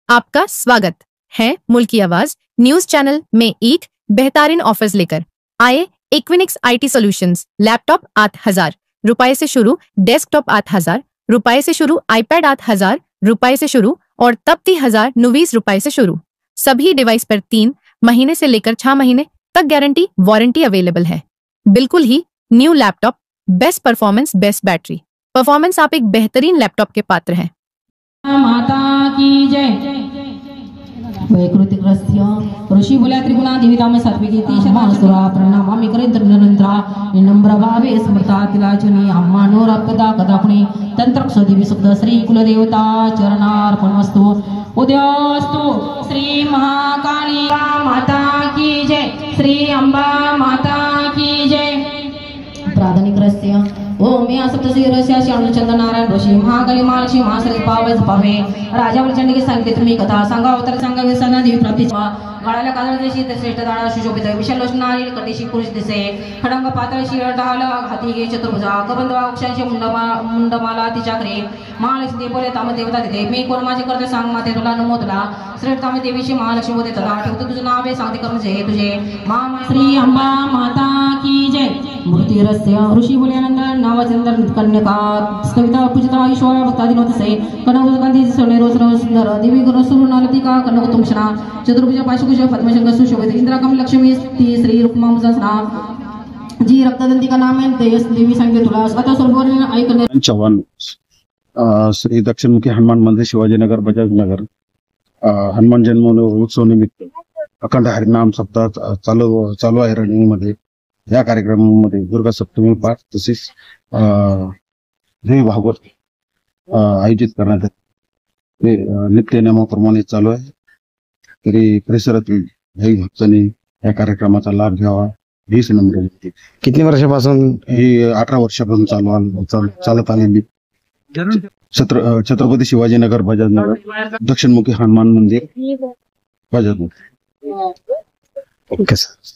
आपका स्वागत है मुल्क की आवाज न्यूज चैनल में एक बेहतरीन ऑफर्स लेकर आए। इक्विनिक्स IT सॉल्यूशंस लैपटॉप 8,000 रुपए से शुरू, डेस्कटॉप 8,000 रुपए से शुरू, iPad 8,000 रुपए से शुरू और तब 30,090 रुपए से शुरू। सभी डिवाइस पर 3 महीने से लेकर 6 महीने तक गारंटी वारंटी अवेलेबल है। बिल्कुल ही new laptop, best performance, best battery performance. आप एक बेहतरीन लैपटॉप के पात्र हैं। माता की जय। वैकृतिग्रस्य ऋषि बोल्या त्रिगुणा देविताम सात्विकी तीशरासुरा प्रणामामि करेंद्रनंत्रा विनम्रभावे स्मृता तिलाचनी अम्मानोराप्यदा कदापणे तंत्रक्षदेवी शब्द श्री कुलदेवता चरणार्पणमस्तु। उदयास्तु श्री महाकाली माता की जय, श्री अंबा माता की जय। प्रार्थनिकरस्य ओम या सप्तशीरस्य श्यामचंद्र नारायण ऋषि महाकाली महालक्ष्मी महासरी पावज पावे राजा वलचंडी की सांगितले तुम्ही कथा सांगा अवतार सांगा विसना देवी प्राप्ती गाळाला कादळ देशी श्रेष्ठ दाडा सुशोभित विशाल लोचनारी कटीशी पुरुष दिसे खडंग पातळ शिर ढाल हाती घे चतुर्भुजा कबंध अक्षांश मुंडमाला तिच्याकडे महालक्ष्मी बोले ताम देवता तिथे मी कोण माझे करते सांग माते तुला नमो तुला श्रेष्ठ ताम देवीशी महालक्ष्मी बोले तदा ठेवतो तुझं नाव आहे सांगते करून जे तुझे श्री अंबा माता की जय। मूर्तिरस्य ऋषि बोल्यानंद नावाचंद्र कन्यका स्थविता पूजिता ईश्वर भक्तादिनोतसे कनकगंधी सोने रोज रोज सुंदर देवी गुरु सुरुनालतिका कनकतुंशना चतुर्भुज पाशकुश पद्मशंकर सुशोभित इंद्राकम लक्ष्मी ती श्री रुक्मांसना जी रक्तदंतिका नामेन ते देवी सांगते तुला आता सर्वर्ण ऐकणे। चव्हाण श्री दक्षिणमुखी हनुमान मंदिर शिवाजीनगर बजाजनगर हनुमान जन्म उत्सव निमित्त अखंड हरिनाम सप्ताह चालू आहे रनिंग मध्ये। या कार्यक्रमामध्ये दुर्गा सप्तमी पाठ तसेच देवी भागवत आयोजित करण्यात आले। नित्य नियमाप्रमाणे चालू आहे, तरी परिसरातील काही भक्तांनी या कार्यक्रमाचा लाभ घ्यावा हीच नम्र विनंती। किती वर्षापासून ही 18 वर्षापासून चालत आलेली छत्रपती शिवाजीनगर बजाजनगर दक्षिणमुखी हनुमान मंदिर बजाजनगर। Okay sir.